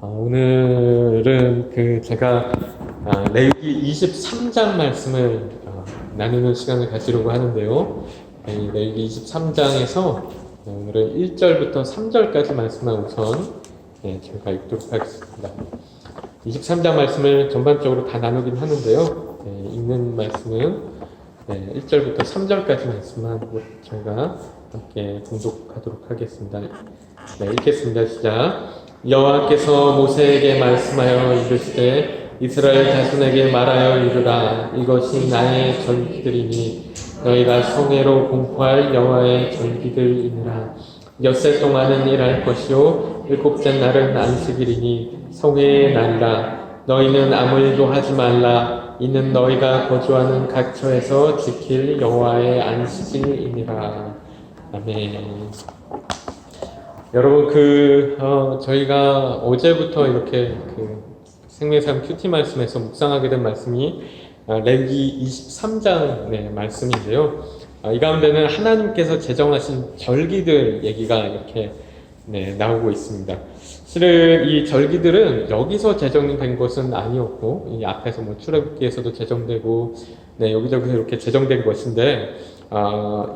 오늘은 제가 레위기 23장 말씀을 나누는 시간을 가지려고 하는데요. 이 레위기 23장에서 오늘은 1절부터 3절까지 말씀만 우선 제가 읽도록 하겠습니다. 23장 말씀을 전반적으로 다 나누긴 하는데요. 읽는 말씀은 1절부터 3절까지 말씀만 저희가 함께 공독하도록 하겠습니다. 읽겠습니다. 시작. 여호와께서 모세에게 말씀하여 이르시되 이스라엘 자손에게 말하여 이르라. 이것이 나의 절기들이니 너희가 성회로 공포할 여호와의 절기들이니라. 엿새 동안은 일할 것이요 일곱째 날은 안식일이니 성회의 날이라. 너희는 아무 일도 하지 말라. 이는 너희가 거주하는 각처에서 지킬 여호와의 안식일이니라. 아멘. 여러분, 저희가 어제부터 이렇게 생명삶 큐티 말씀에서 묵상하게 된 말씀이 레위기 23장 말씀인데요. 이 가운데는 하나님께서 제정하신 절기들 얘기가 이렇게 나오고 있습니다. 실은 이 절기들은 여기서 제정된 것은 아니었고, 이 앞에서 출애굽기에서도 제정되고, 여기저기서 이렇게 제정된 것인데,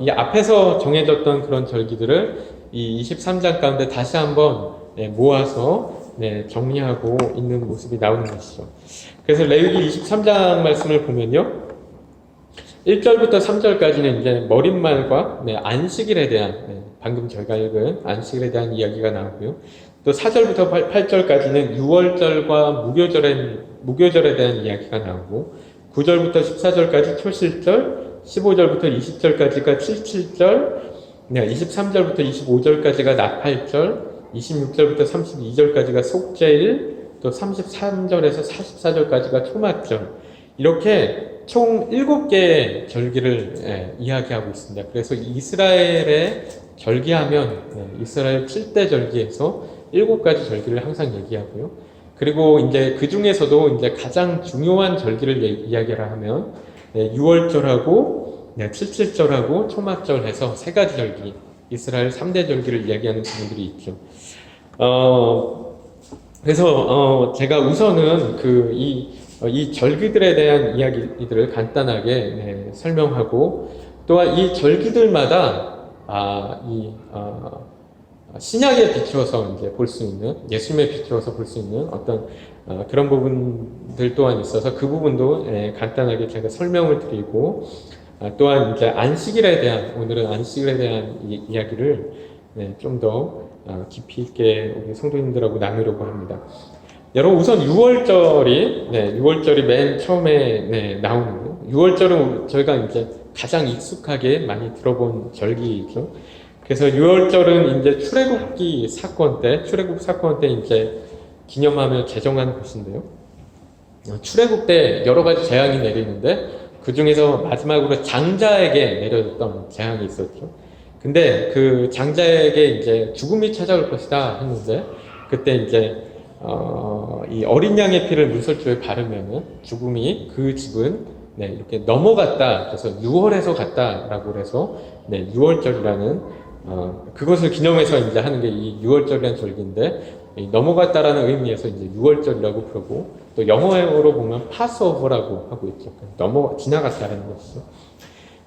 이 앞에서 정해졌던 그런 절기들을 이 23장 가운데 다시 한번 모아서 정리하고 있는 모습이 나오는 것이죠. 그래서 레위기 23장 말씀을 보면요, 1절부터 3절까지는 이제 머릿말과 안식일에 대한 방금 저희가 읽은 안식일에 대한 이야기가 나오고요. 또 4절부터 8절까지는 유월절과 무교절에 대한 이야기가 나오고, 9절부터 14절까지 초실절, 15절부터 20절까지가 칠칠절, 23절부터 25절까지가 나팔절, 26절부터 32절까지가 속죄일, 또 33절에서 44절까지가 초막절, 이렇게 총 7개의 절기를 이야기하고 있습니다. 그래서 이스라엘의 절기하면 이스라엘 7대 절기에서 7가지 절기를 항상 얘기하고요. 그리고 이제 그 중에서도 이제 가장 중요한 절기를 이야기를 하면 6월절하고 칠칠절하고 초막절 해서 3가지 절기, 이스라엘 3대 절기를 이야기하는 부분들이 있죠. 그래서 제가 우선은 이 절기들에 대한 이야기들을 간단하게 설명하고, 또한 이 절기들마다 신약에 비추어서 이제 볼 수 있는, 예수님에 비추어서 볼 수 있는 어떤 그런 부분들 또한 있어서 그 부분도 간단하게 제가 설명을 드리고, 또한 이제 오늘은 안식일에 대한 이야기를 좀 더 깊이 있게 우리 성도님들하고 나누려고 합니다. 여러분, 우선 6월절이 맨 처음에 나오는 거예요. 6월절은 저희가 이제 가장 익숙하게 많이 들어본 절기죠. 그래서 6월절은 이제 출애굽 사건 때 이제 기념하며 제정한 것인데요. 출애굽 때 여러 가지 재앙이 내리는데 그 중에서 마지막으로 장자에게 내려졌던 재앙이 있었죠. 근데 그 장자에게 이제 죽음이 찾아올 것이다 했는데, 그때 이제 이 어린 양의 피를 문설주에 바르면은 죽음이 그 집은 이렇게 넘어갔다. 그래서 6월에서 갔다라고 해서 6월절이라는 그것을 기념해서 이제 하는 게 이 6월절이라는 절기인데, 넘어갔다라는 의미에서 이제 6월절이라고 부르고, 또 영어로 보면 파스오버라고 하고 있죠. 지나갔다라는 것이죠.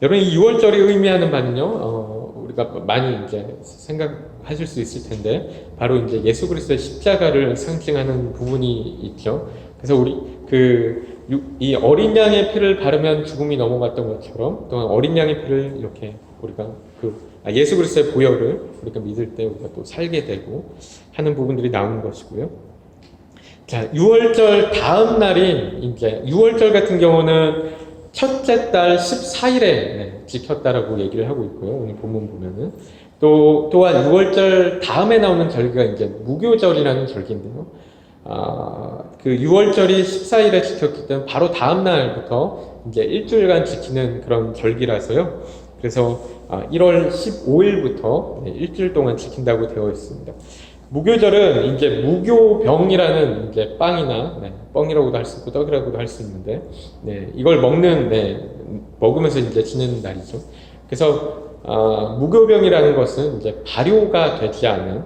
여러분, 이 6월절이 의미하는 바는요, 우리가 많이 이제 생각하실 수 있을 텐데, 바로 이제 예수 그리스도의 십자가를 상징하는 부분이 있죠. 그래서 이 어린 양의 피를 바르면 죽음이 넘어갔던 것처럼, 또한 어린 양의 피를 이렇게 우리가 예수 그리스도의 보혈을 우리가 믿을 때 우리가 또 살게 되고 하는 부분들이 나오는 것이고요. 자, 6월절 다음 날인 이제 6월절 같은 경우는 첫째 달 14일에 지켰다라고 얘기를 하고 있고요. 오늘 본문 보면은 또한 6월절 다음에 나오는 절기가 이제 무교절이라는 절기인데요. 그 6월절이 14일에 지켰기 때문에 바로 다음 날부터 이제 일주일간 지키는 그런 절기라서요. 그래서 1월 15일부터 일주일 동안 지킨다고 되어 있습니다. 무교절은 이제 무교병이라는 이제 빵이나 뻥이라고도 할 수 있고 떡이라고도 할 수 있는데, 이걸 먹으면서 이제 지내는 날이죠. 그래서 무교병이라는 것은 이제 발효가 되지 않은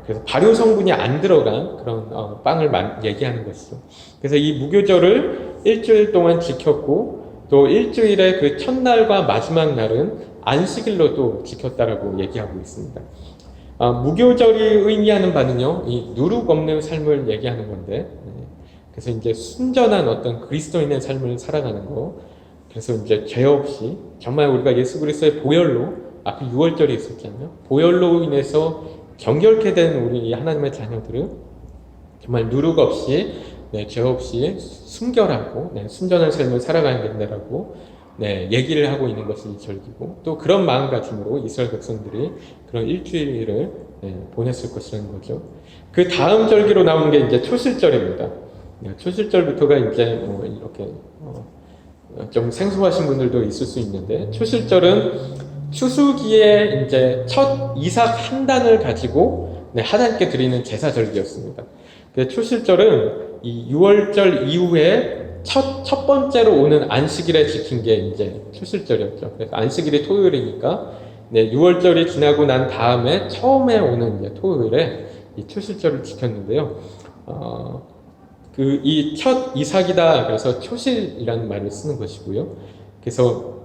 그래서 발효 성분이 안 들어간 그런 빵을 얘기하는 것이죠. 그래서 이 무교절을 일주일 동안 지켰고 또 일주일의 그 첫날과 마지막 날은 안식일로 또 지켰다라고 얘기하고 있습니다. 무교절이 의미하는 바는요, 이 누룩 없는 삶을 얘기하는 건데, 그래서 이제 순전한 어떤 그리스도인의 삶을 살아가는 거, 그래서 이제 죄 없이 정말 우리가 예수 그리스도의 보혈로 앞에 6월절이 있었잖아요. 보혈로 인해서 정결케 된 우리 하나님의 자녀들은 정말 누룩 없이 죄 없이 순결하고 순전한 삶을 살아가야 된다라고 얘기를 하고 있는 것이 이 절기고 또 그런 마음가짐으로 이스라엘 백성들이 그런 일주일을 보냈을 것이라는 거죠. 그 다음 절기로 나오는 게 이제 초실절입니다. 초실절부터가 이제 뭐 이렇게 좀 생소하신 분들도 있을 수 있는데 초실절은 추수기에 이제 첫 이삭 한 단을 가지고 하나님께 드리는 제사 절기였습니다. 초실절은 이 6월절 이후에 첫 번째로 오는 안식일에 지킨 게 이제 초실절이었죠. 그래서 안식일이 토요일이니까 6월절이 지나고 난 다음에 처음에 오는 이제 토요일에 이 초실절을 지켰는데요. 이 첫 이삭이다 그래서 초실이라는 말을 쓰는 것이고요. 그래서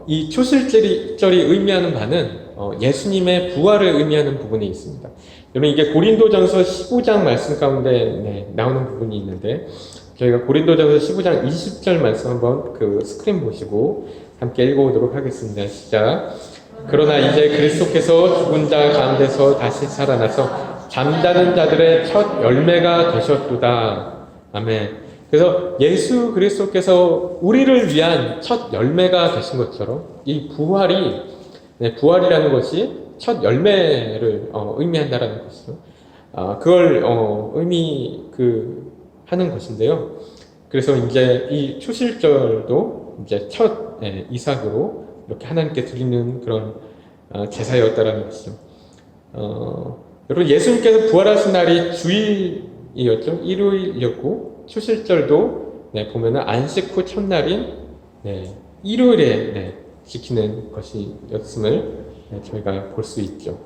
이 초실절이 의미하는 바는 예수님의 부활을 의미하는 부분이 있습니다. 여러분 이게 고린도전서 15장 말씀 가운데 나오는 부분이 있는데 저희가 고린도전서 15장 20절 말씀 한번 그 스크린 보시고 함께 읽어보도록 하겠습니다. 시작. 그러나 이제 그리스도께서 죽은 자 가운데서 다시 살아나서 잠자는 자들의 첫 열매가 되셨도다. 아멘. 그래서 예수 그리스도께서 우리를 위한 첫 열매가 되신 것처럼 이 부활이라는 것이 첫 열매를 의미한다라는 것이죠. 그걸 하는 것인데요. 그래서 이제 이 초실절도 이제 첫 이삭으로 이렇게 하나님께 드리는 그런 제사였다라는 것이죠. 여러분 예수님께서 부활하신 날이 주일이었죠. 일요일이었고 초실절도 보면은 안식 후 첫날인 일요일에 지키는 것이었음을 저희가 볼 수 있죠.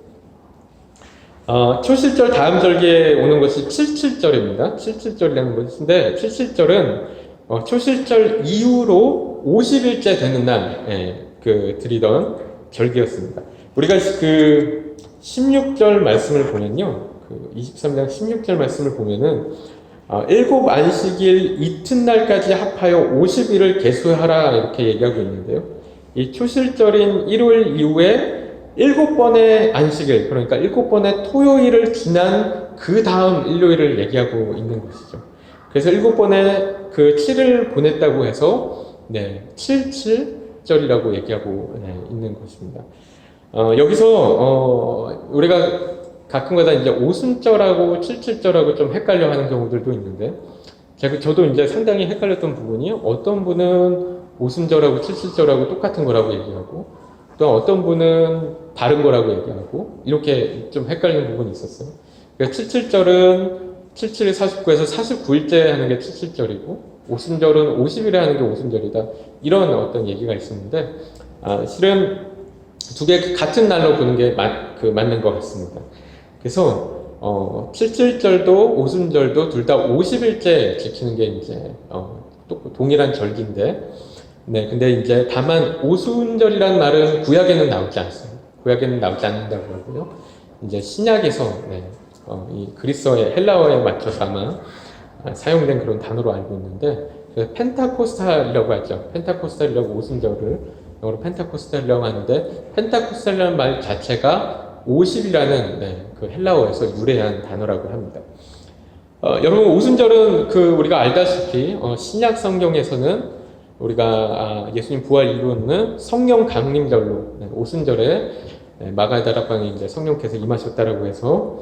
초실절 다음 절기에 오는 것이 칠칠절입니다. 칠칠절이라는 것인데 칠칠절은 초실절 이후로 50일째 되는 날 드리던 절기였습니다. 우리가 그 16절 말씀을 보면요. 그 23장 16절 말씀을 보면은 일곱 안식일 이튿날까지 합하여 50일을 계수하라 이렇게 얘기하고 있는데요. 이 초실절인 일요일 이후에 7번의 안식일, 그러니까 7번의 토요일을 지난 그 다음 일요일을 얘기하고 있는 것이죠. 그래서 7번의 그 7을 보냈다고 해서 77절이라고 얘기하고 있는 것입니다. 여기서 우리가 가끔가다 이제 오순절하고 칠칠절하고 좀 헷갈려 하는 경우들도 있는데, 저도 이제 상당히 헷갈렸던 부분이 어떤 분은 오순절하고 칠칠절하고 똑같은 거라고 얘기하고, 또 어떤 분은 다른 거라고 얘기하고, 이렇게 좀 헷갈리는 부분이 있었어요. 그러니까 칠칠절은 77이 49에서 49일째 하는 게 칠칠절이고, 오순절은 50일에 하는 게 오순절이다. 이런 어떤 얘기가 있었는데, 실은 두 개 같은 날로 보는 게 맞는 것 같습니다. 그래서 칠칠절도 오순절도 둘 다 50일째 지키는 게 이제 또 동일한 절기인데, 근데 이제 다만 오순절이라는 말은 구약에는 나오지 않습니다. 구약에는 나오지 않는다고 하고요. 이제 신약에서 이 그리스어의 헬라어에 맞춰서 아마 사용된 그런 단어로 알고 있는데, 펜타코스탈이라고 하죠. 펜타코스탈이라고 오순절을 영어로 펜타코스탈이라고 하는데, 펜타코스탈이라는 말 자체가 50이라는 그 헬라어에서 유래한 단어라고 합니다. 여러분 오순절은 우리가 알다시피 신약 성경에서는 우리가 예수님 부활 이후는 성령 강림절로 오순절에 마가다락방에 이제 성령께서 임하셨다라고 해서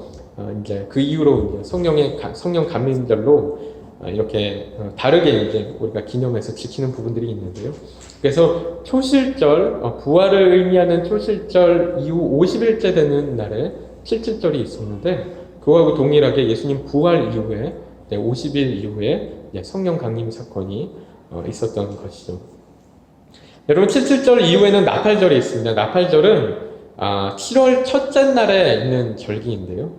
이제 그 이후로 이제 성령 감림절로 이렇게 다르게 이제 우리가 기념해서 지키는 부분들이 있는데요. 그래서 초실절, 부활을 의미하는 초실절 이후 50일째 되는 날에 칠칠절이 있었는데, 그거하고 동일하게 예수님 부활 이후에 50일 이후에 성령 강림 사건이 있었던 것이죠. 여러분 칠칠절 이후에는 나팔절이 있습니다. 나팔절은 7월 첫째 날에 있는 절기인데요.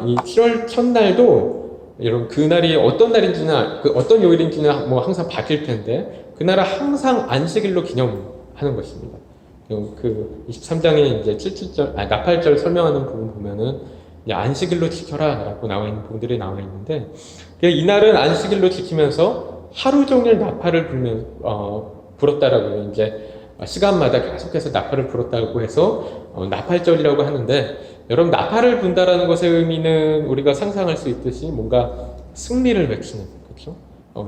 이 7월 첫날도 여러분 그날이 어떤 날인지나 어떤 요일인지는 뭐 항상 바뀔 텐데 그날은 항상 안식일로 기념하는 것입니다. 그 23장에 이제 나팔절 설명하는 부분 보면은 안식일로 지켜라라고 나와 있는 부분들이 나와 있는데 이날은 안식일로 지키면서 하루 종일 나팔을 불었다라고 이제 시간마다 계속해서 나팔을 불었다고 해서 나팔절이라고 하는데 여러분 나팔을 분다라는 것의 의미는 우리가 상상할 수 있듯이 뭔가 승리를 외치는 그렇죠?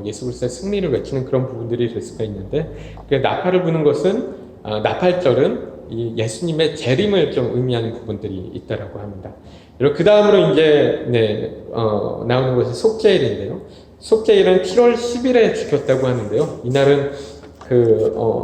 예수 그리스도의 승리를 외치는 그런 부분들이 될 수가 있는데 나팔을 부는 것은 나팔절은 이 예수님의 재림을 좀 의미하는 부분들이 있다라고 합니다. 그리고 그 다음으로 이제 나오는 것이 속죄일인데요. 속죄일은 7월 10일에 지켰다고 하는데요. 이날은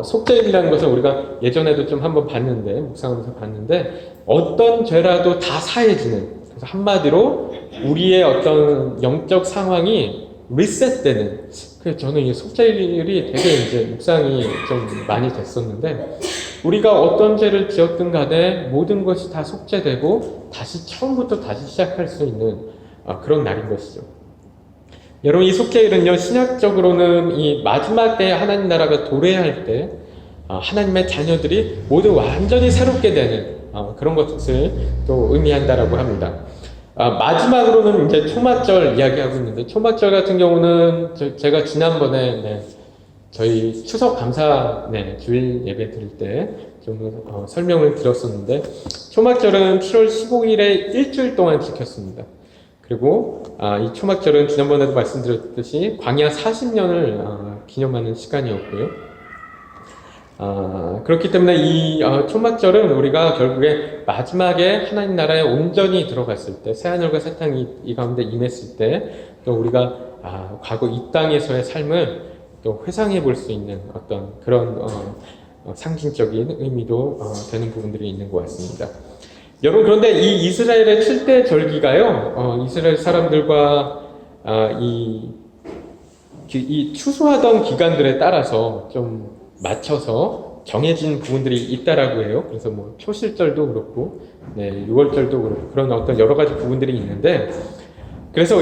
속죄일이라는 것을 우리가 예전에도 좀 한번 봤는데, 묵상하면서 봤는데, 어떤 죄라도 다 사해지는, 그래서 한마디로 우리의 어떤 영적 상황이 리셋되는, 그래서 저는 이 속죄일이 되게 이제 묵상이 좀 많이 됐었는데, 우리가 어떤 죄를 지었든 간에 모든 것이 다 속죄되고, 다시 처음부터 다시 시작할 수 있는 그런 날인 것이죠. 여러분 이 속죄일은요 신약적으로는 이 마지막 때에 하나님 나라가 도래할 때 하나님의 자녀들이 모두 완전히 새롭게 되는 그런 것을 또 의미한다라고 합니다. 마지막으로는 이제 초막절 이야기하고 있는데 초막절 같은 경우는 제가 지난번에 저희 추석 감사 주일 예배 드릴 때 좀 설명을 드렸었는데 초막절은 7월 15일에 일주일 동안 지켰습니다. 그리고 이 초막절은 지난번에도 말씀드렸듯이 광야 40년을 기념하는 시간이었고요. 그렇기 때문에 이 초막절은 우리가 결국에 마지막에 하나님 나라에 온전히 들어갔을 때 새하늘과 새 땅이 이 가운데 임했을 때 또 우리가 과거 이 땅에서의 삶을 또 회상해 볼 수 있는 어떤 그런 상징적인 의미도 되는 부분들이 있는 것 같습니다. 여러분 그런데 이 이스라엘의 7대 절기가요 이스라엘 사람들과 이 추수하던 기간들에 따라서 좀 맞춰서 정해진 부분들이 있다라고 해요. 그래서 뭐 초실절도 그렇고 6월절도 그렇고 그런 어떤 여러 가지 부분들이 있는데 그래서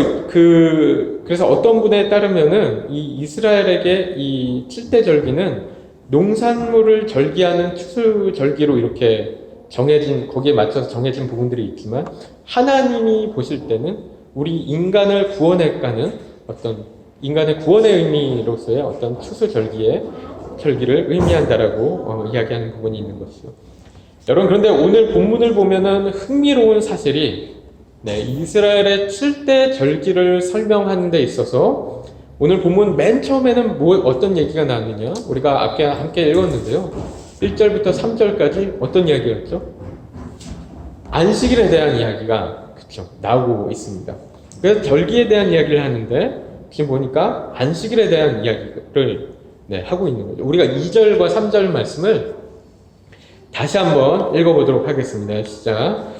어떤 분에 따르면은 이 이스라엘에게 이 7대 절기는 농산물을 절기하는 추수 절기로 이렇게 거기에 맞춰서 정해진 부분들이 있지만 하나님이 보실 때는 우리 인간을 구원해가는 어떤 인간의 구원의 의미로서의 어떤 추수 절기를 의미한다라고 이야기하는 부분이 있는 것이죠. 여러분 그런데 오늘 본문을 보면은 흥미로운 사실이 이스라엘의 7대 절기를 설명하는 데 있어서 오늘 본문 맨 처음에는 어떤 얘기가 나왔느냐 우리가 앞에 함께 읽었는데요. 1절부터 3절까지 어떤 이야기였죠? 안식일에 대한 이야기가 나오고 있습니다. 그래서 절기에 대한 이야기를 하는데 지금 보니까 안식일에 대한 이야기를 하고 있는 거죠. 우리가 2절과 3절 말씀을 다시 한번 읽어보도록 하겠습니다. 시작.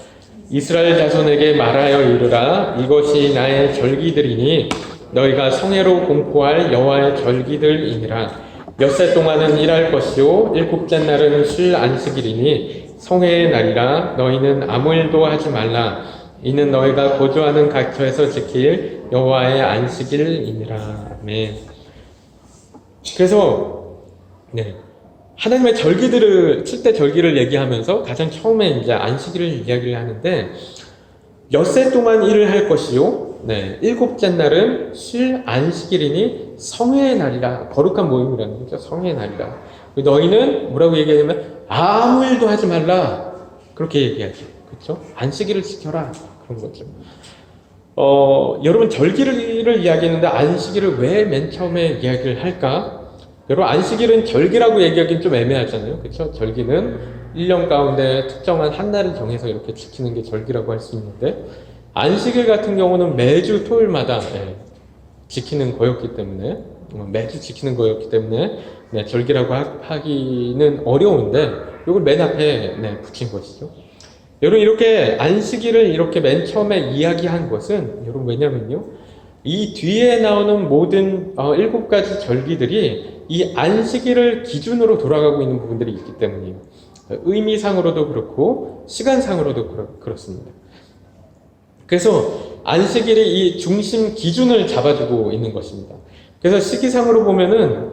이스라엘 자손에게 말하여 이르라 이것이 나의 절기들이니 너희가 성회로 공포할 여호와의 절기들이니라. 엿새 동안은 일할 것이요 일곱째 날은 쉴 안식일이니 성회의 날이라. 너희는 아무 일도 하지 말라. 이는 너희가 거주하는 각처에서 지킬 여호와의 안식일이니라. 아멘. 그래서 하나님의 절기들을 7대 절기를 얘기하면서 가장 처음에 이제 안식일을 이야기를 하는데 엿새 동안 일을 할 것이요 일곱째 날은 쉴 안식일이니 성회의 날이라. 거룩한 모임이라는 거죠. 성회의 날이라. 너희는 뭐라고 얘기하냐면 아무 일도 하지 말라. 그렇게 얘기하죠. 그렇죠? 안식일을 지켜라. 그런 거죠. 여러분 절기를 이야기했는데 안식일을 왜 맨 처음에 이야기를 할까? 여러분 안식일은 절기라고 얘기하기는 좀 애매하잖아요. 그렇죠? 절기는 1년 가운데 특정한 한 날을 정해서 이렇게 지키는 게 절기라고 할 수 있는데 안식일 같은 경우는 매주 토요일마다 지키는 거였기 때문에 절기라고 하기는 어려운데 이걸 맨 앞에 붙인 것이죠. 여러분 이렇게 안식일을 이렇게 맨 처음에 이야기한 것은 여러분 왜냐면요 이 뒤에 나오는 모든 7가지 절기들이 이 안식일을 기준으로 돌아가고 있는 부분들이 있기 때문이에요. 의미상으로도 그렇고 시간상으로도 그렇습니다. 그래서 안식일이 이 중심 기준을 잡아주고 있는 것입니다. 그래서 시기상으로 보면은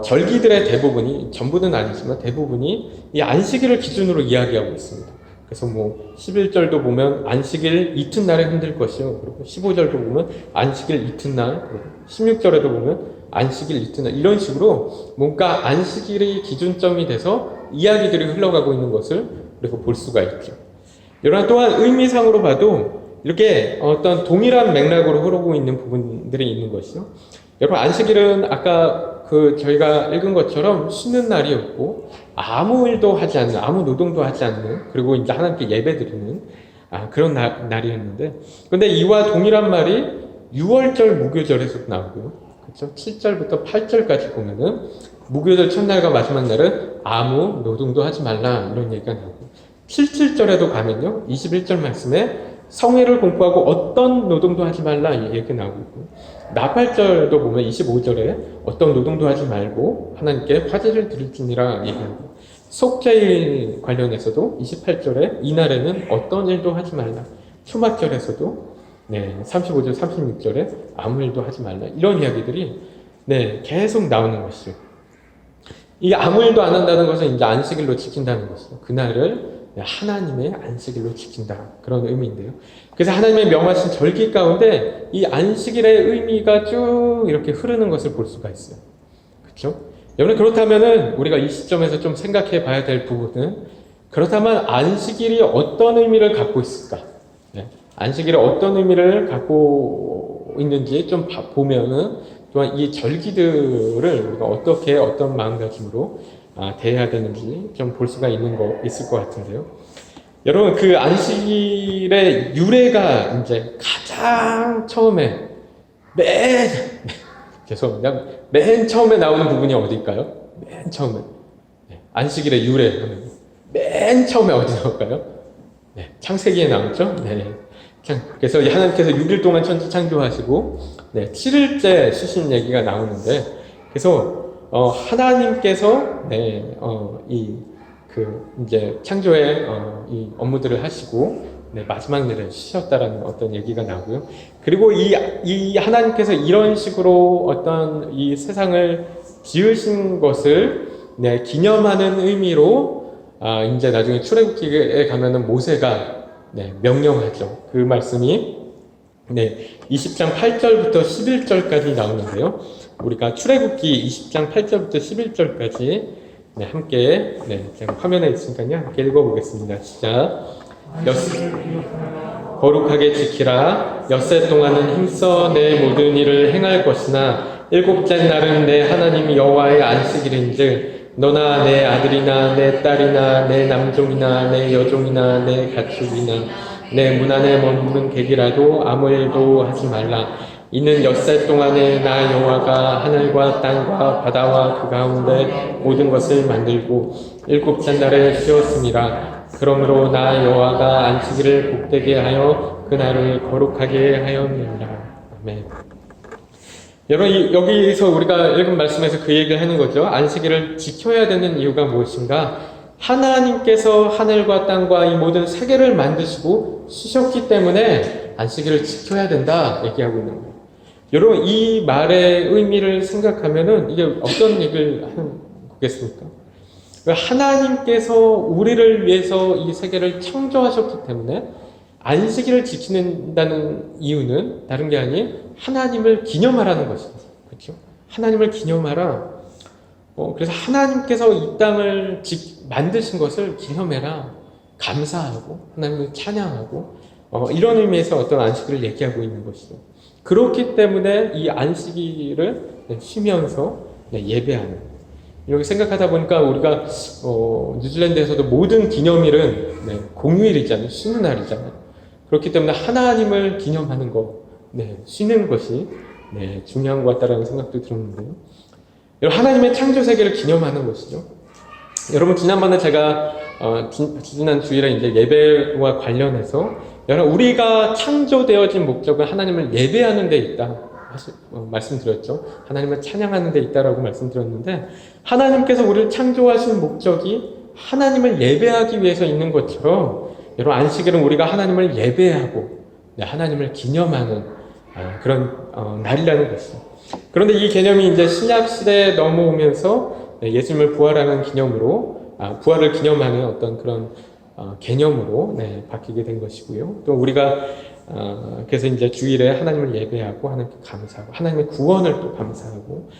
절기들의 대부분이, 전부는 아니지만 대부분이 이 안식일을 기준으로 이야기하고 있습니다. 그래서 뭐 11절도 보면 안식일 이튿날에 흔들 것이요, 그리고 15절도 보면 안식일 이튿날, 그리고 16절에도 보면 안식일 이튿날, 이런 식으로 뭔가 안식일이 기준점이 돼서 이야기들이 흘러가고 있는 것을 우리가 볼 수가 있죠. 여러분, 또한 의미상으로 봐도 이렇게 어떤 동일한 맥락으로 흐르고 있는 부분들이 있는 것이요. 여러분, 안식일은 아까 저희가 읽은 것처럼 쉬는 날이었고, 아무 일도 하지 않는, 아무 노동도 하지 않는, 그리고 이제 하나님께 예배드리는 그런 날이었는데, 근데 이와 동일한 말이 6월절 무교절에서도 나오고요. 그렇죠? 7절부터 8절까지 보면은 무교절 첫날과 마지막 날은 아무 노동도 하지 말라, 이런 얘기가 나오고, 7절에도 가면요, 21절 말씀에 성회를 공포하고 어떤 노동도 하지 말라, 이 얘기가 나오고 있고, 나팔절도 보면 25절에 어떤 노동도 하지 말고 하나님께 화제를 드릴지니라 얘기하고, 속죄일 관련해서도 28절에 이날에는 어떤 일도 하지 말라, 초막절에서도 35절, 36절에 아무 일도 하지 말라, 이런 이야기들이 계속 나오는 것이죠. 이 아무 일도 안 한다는 것은 이제 안식일로 지킨다는 것이죠. 그날을 하나님의 안식일로 지킨다, 그런 의미인데요. 그래서 하나님의 명하신 절기 가운데 이 안식일의 의미가 쭉 이렇게 흐르는 것을 볼 수가 있어요. 그렇죠? 여러분, 그렇다면은 우리가 이 시점에서 좀 생각해 봐야 될 부분은, 그렇다면 안식일이 어떤 의미를 갖고 있을까? 안식일이 어떤 의미를 갖고 있는지 좀 보면은, 또한 이 절기들을 우리가 어떻게, 어떤 마음가짐으로 대해야 되는지 좀 볼 수가 있을 것 같은데요. 여러분, 그 안식일의 유래가 이제 가장 처음에 죄송합니다. 맨 처음에 나오는 부분이 어디일까요? 맨 처음에. 안식일의 유래. 맨 처음에 어디 나올까요? 창세기에 나오죠? 그래서 하나님께서 6일 동안 천지 창조하시고, 7일째 쉬신 얘기가 나오는데, 그래서 하나님께서 이제 창조의 이 업무들을 하시고 마지막 날에 쉬셨다라는 어떤 얘기가 나오고요. 그리고 이 하나님께서 이런 식으로 어떤 이 세상을 지으신 것을 기념하는 의미로 이제 나중에 출애굽기에 가면은 모세가 명령하죠. 그 말씀이 20장 8절부터 11절까지 나오는데요. 우리가 출애굽기 20장 8절부터 11절까지 함께 제가 화면에 있으니까요, 함께 읽어보겠습니다. 시작. 거룩하게 지키라. 엿새 동안은 힘써 내 모든 일을 행할 것이나 일곱째 날은 내 하나님 여호와의 안식일인즉 너나 내 아들이나 내 딸이나 내 남종이나 내 여종이나 내 가축이나 내 문 안에 머무는 객이라도 아무 일도 하지 말라. 이는 엿새 동안에 나 여호와가 하늘과 땅과 바다와 그 가운데 모든 것을 만들고 일곱째 날에 쉬었습니다. 그러므로 나 여호와가 안식일을 복되게 하여 그날을 거룩하게 하였느니라. 아멘. 여러분, 여기서 우리가 읽은 말씀에서 그 얘기를 하는 거죠. 안식일을 지켜야 되는 이유가 무엇인가? 하나님께서 하늘과 땅과 이 모든 세계를 만드시고 쉬셨기 때문에 안식일을 지켜야 된다 얘기하고 있는 거예요. 여러분, 이 말의 의미를 생각하면은 이게 어떤 얘기를 하는 거겠습니까? 하나님께서 우리를 위해서 이 세계를 창조하셨기 때문에 안식일을 지키는다는 이유는 다른 게 아닌 하나님을 기념하라는 것입니다. 그렇죠? 하나님을 기념하라. 그래서 하나님께서 이 땅을 만드신 것을 기념해라. 감사하고 하나님을 찬양하고 이런 의미에서 어떤 안식일을 얘기하고 있는 것이죠. 그렇기 때문에 이 안식일을 쉬면서 예배하는, 이렇게 생각하다 보니까 우리가 뉴질랜드에서도 모든 기념일은 공휴일이잖아요. 쉬는 날이잖아요. 그렇기 때문에 하나님을 기념하는 것, 쉬는 것이 중요한 것 같다라는 생각도 들었는데요. 여러분, 하나님의 창조 세계를 기념하는 것이죠. 여러분, 지난번에 제가 지난 주일에 이제 예배와 관련해서 여러분, 우리가 창조되어진 목적은 하나님을 예배하는 데 있다 말씀드렸죠. 하나님을 찬양하는 데 있다라고 말씀드렸는데, 하나님께서 우리를 창조하신 목적이 하나님을 예배하기 위해서 있는 것처럼 여러분 안식일은 우리가 하나님을 예배하고 하나님을 기념하는 그런 날이라는 것이죠. 그런데 이 개념이 이제 신약 시대에 넘어오면서 예수님을 부활하는 기념으로 부활을 기념하는 어떤 그런 개념으로 바뀌게 된 것이고요. 또 우리가 그래서 이제 주일에 하나님을 예배하고 하나님께 감사하고 하나님의 구원을 또 감사하고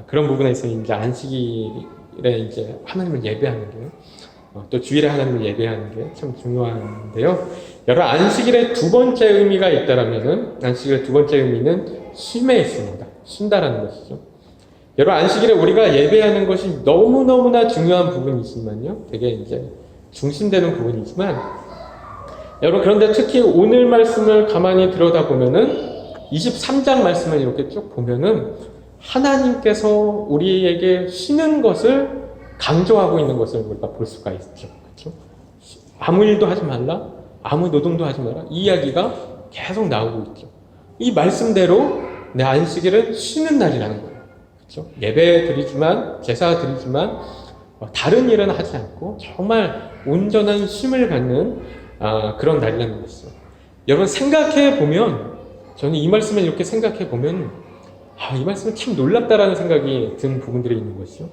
그런 부분에서 이제 안식일에 이제 하나님을 예배하는 게 또 주일에 하나님을 예배하는 게 참 중요한데요. 여러분 안식일의 두 번째 의미가 있다라면은 안식일의 두 번째 의미는 쉼에 있습니다. 쉰다라는 것이죠. 여러분 안식일에 우리가 예배하는 것이 너무너무나 중요한 부분이지만요. 되게 이제 중심되는 부분이지만 여러분 그런데 특히 오늘 말씀을 가만히 들여다보면은 23장 말씀을 이렇게 쭉 보면은 하나님께서 우리에게 쉬는 것을 강조하고 있는 것을 우리가 볼 수가 있죠. 그렇죠? 아무 일도 하지 말라, 아무 노동도 하지 마라. 이 이야기가 계속 나오고 있죠. 이 말씀대로 내 안식일은 쉬는 날이라는 거예요. 그렇죠? 예배 드리지만, 제사 드리지만, 다른 일은 하지 않고 정말 온전한 쉼을 갖는 그런 날이라는 것이죠. 여러분 생각해 보면, 저는 이 말씀을 이렇게 생각해 보면, 이 말씀은 참 놀랍다라는 생각이 든 부분들이 있는 것이죠.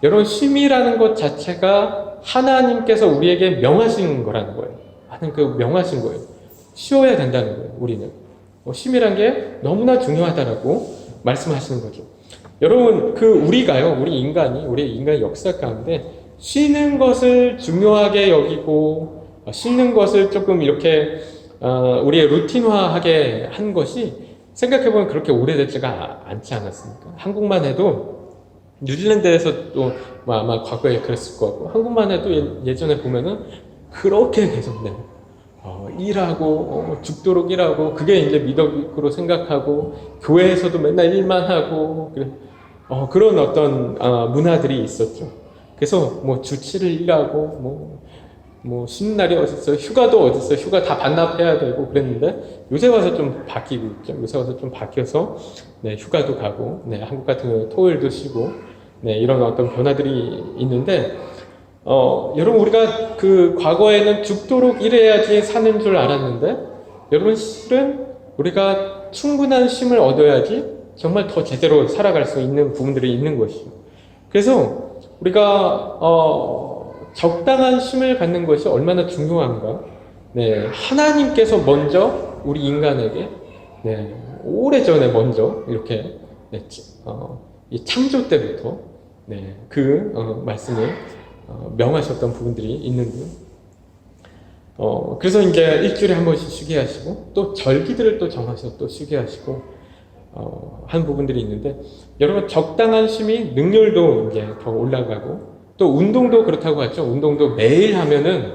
여러분 쉼이라는 것 자체가 하나님께서 우리에게 명하신 거라는 거예요. 하나님께서 명하신 거예요. 쉬어야 된다는 거예요. 우리는 쉼이란 게 너무나 중요하다라고 말씀하시는 거죠. 여러분 우리 인간의 역사 가운데 쉬는 것을 중요하게 여기고 쉬는 것을 조금 이렇게 우리의 루틴화하게 한 것이 생각해보면 그렇게 오래되지가 않지 않았습니까? 한국만 해도 뉴질랜드에서 또 아마 과거에 그랬을 것 같고 한국만 해도 예전에 보면은 그렇게 계속 일하고 죽도록 일하고 그게 이제 미덕으로 생각하고 교회에서도 맨날 일만 하고 그런 어떤 문화들이 있었죠. 그래서 주 7일 일하고 쉬는 날이 어딨어, 휴가도 어딨어, 휴가 다 반납해야 되고 그랬는데 요새 와서 좀 바뀌고 있죠. 요새 와서 좀 바뀌어서 휴가도 가고 한국 같은 경우는 토요일도 쉬고 이런 어떤 변화들이 있는데 여러분 우리가 과거에는 죽도록 일해야지 사는 줄 알았는데 여러분 실은 우리가 충분한 쉼을 얻어야지 정말 더 제대로 살아갈 수 있는 부분들이 있는 것이죠. 그래서 우리가 적당한 쉼을 갖는 것이 얼마나 중요한가. 하나님께서 먼저 우리 인간에게 오래전에 먼저 이렇게 이 창조 때부터 말씀을 명하셨던 부분들이 있는데 그래서 이제 일주일에 한 번씩 쉬게 하시고 또 절기들을 또 정하셔서 또 쉬게 하시고 한 부분들이 있는데 여러분 적당한 쉼이 능률도 이제 더 올라가고 또 운동도 그렇다고 하죠. 운동도 매일 하면은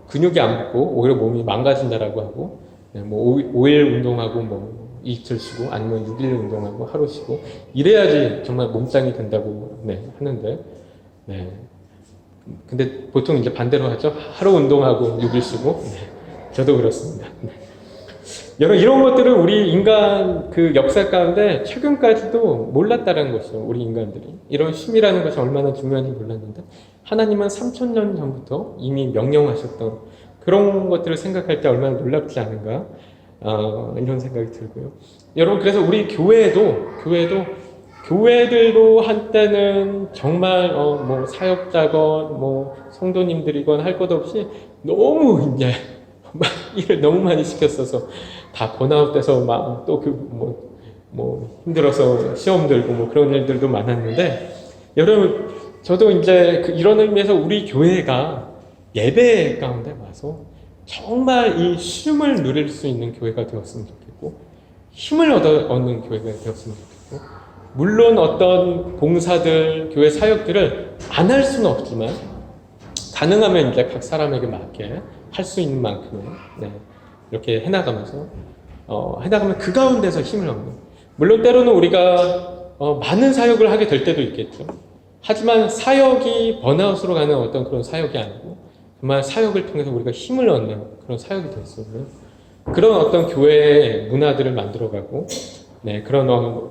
근육이 안 붙고 오히려 몸이 망가진다라고 하고 5일 운동하고 이틀 쉬고 아니면 6일 운동하고 하루 쉬고 이래야지 정말 몸짱이 된다고 하는데 근데 보통 이제 반대로 하죠. 하루 운동하고 6일 쉬고 저도 그렇습니다. 여러분 이런 것들을 우리 인간 역사 가운데 최근까지도 몰랐다는 것이죠. 우리 인간들이 이런 쉼이라는 것이 얼마나 중요한지 몰랐는데 하나님은 3000년 전부터 이미 명령하셨던 그런 것들을 생각할 때 얼마나 놀랍지 않은가 이런 생각이 들고요. 여러분 그래서 우리 교회들도 한때는 정말 사역자건 성도님들이건 할 것 없이 너무 이제 일을 너무 많이 시켰어서 다 번아웃돼서 막 또 힘들어서 시험 들고 그런 일들도 많았는데 여러분 저도 이제 이런 의미에서 우리 교회가 예배 가운데 와서 정말 이 쉼을 누릴 수 있는 교회가 되었으면 좋겠고 힘을 얻는 교회가 되었으면 좋겠고 물론 어떤 봉사들, 교회 사역들을 안 할 수는 없지만 가능하면 이제 각 사람에게 맞게 할 수 있는 만큼 이렇게 해나가면서 해나가면 그 가운데서 힘을 얻는 물론 때로는 우리가 많은 사역을 하게 될 때도 있겠죠. 하지만 사역이 번아웃으로 가는 어떤 그런 사역이 아니고 정말 사역을 통해서 우리가 힘을 얻는 그런 사역이 될 수 있는 그런 어떤 교회의 문화들을 만들어가고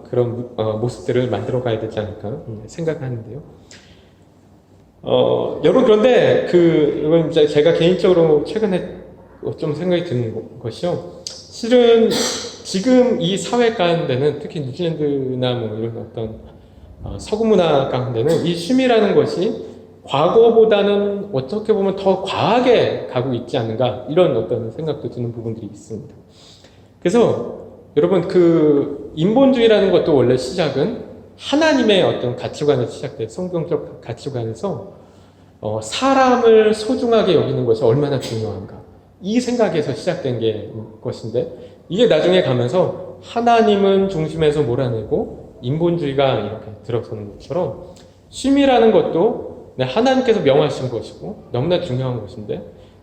그런 모습들을 만들어가야 되지 않을까 생각하는데요. 여러분, 그런데 이건 이제 제가 개인적으로 최근에 좀 생각이 드는 것이요. 실은 지금 이 사회 가운데는 특히 뉴질랜드나 뭐 이런 어떤 서구 문화 가운데는 이 쉼이라는 것이 과거보다는 어떻게 보면 더 과하게 가고 있지 않는가 이런 어떤 생각도 드는 부분들이 있습니다. 그래서 여러분 인본주의라는 것도 원래 시작은 하나님의 어떤 가치관에서 시작돼요. 성경적 가치관에서 사람을 소중하게 여기는 것이 얼마나 중요한가 이 생각에서 시작된 것인데 이게 나중에 가면서 하나님은 중심에서 몰아내고 인본주의가 이렇게 들어서는 것처럼 쉼이라는 것도 하나님께서 명하신 것이고 너무나 중요한 것인데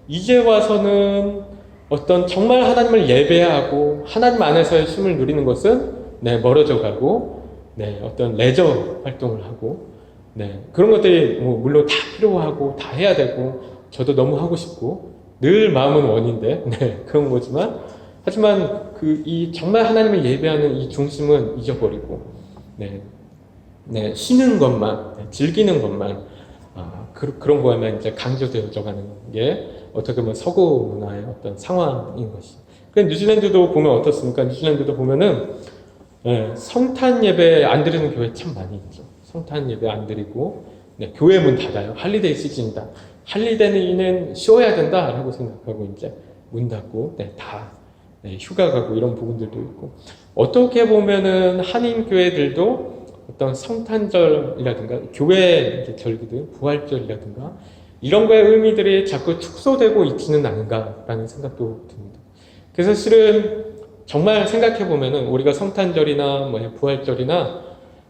이제 와서는 어떤 정말 하나님을 예배하고 하나님 안에서의 쉼을 누리는 것은 멀어져 가고 어떤 레저 활동을 하고 그런 것들이 뭐 물론 다 필요하고 다 해야 되고 저도 너무 하고 싶고 늘 마음은 원인데 그런 거지만 하지만 이 정말 하나님을 예배하는 이 중심은 잊어버리고 쉬는 것만 즐기는 것만 그런 거에만 이제 강조되어져 가는 게 어떻게 보면 서구 문화의 어떤 상황인 것이죠. 그러니까 뉴질랜드도 보면 어떻습니까? 뉴질랜드도 보면은 성탄 예배 안 드리는 교회 참 많이 있죠. 성탄 예배 안 드리고 교회 문 닫아요. 할리데이 시즌이다. 할리데이는 쉬어야 된다라고 생각하고 이제 문 닫고 다 휴가 가고 이런 부분들도 있고 어떻게 보면은 한인 교회들도 어떤 성탄절이라든가 교회 절기들 부활절이라든가 이런 거의 의미들이 자꾸 축소되고 있지는 않은가라는 생각도 듭니다. 그래서 실은 정말 생각해 보면은 우리가 성탄절이나 뭐 부활절이나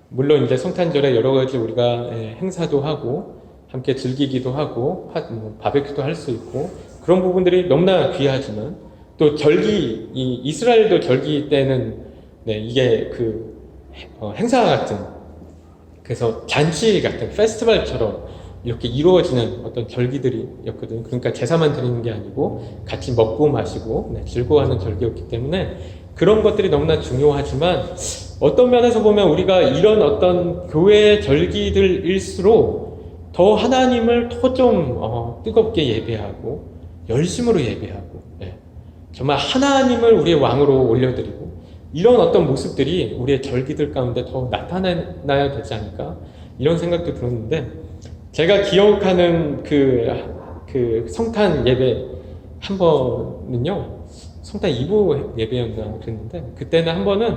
물론 이제 성탄절에 여러 가지 우리가 행사도 하고 함께 즐기기도 하고 뭐 바베큐도 할 수 있고 그런 부분들이 너무나 귀하지만 또 이 이스라엘도 절기 때는 이게 행사 같은 그래서 잔치 같은 페스티벌처럼 이렇게 이루어지는 어떤 절기들이었거든요. 그러니까 제사만 드리는 게 아니고 같이 먹고 마시고 즐거워하는 절기였기 때문에 그런 것들이 너무나 중요하지만 어떤 면에서 보면 우리가 이런 어떤 교회 절기들일수록 더 하나님을 더 좀 뜨겁게 예배하고 열심으로 예배하고 정말 하나님을 우리의 왕으로 올려드리고 이런 어떤 모습들이 우리의 절기들 가운데 더 나타나야 되지 않을까 이런 생각도 들었는데 제가 기억하는 그 성탄 예배 한 번은요 성탄 2부 예배였나 그랬는데 그때는 한 번은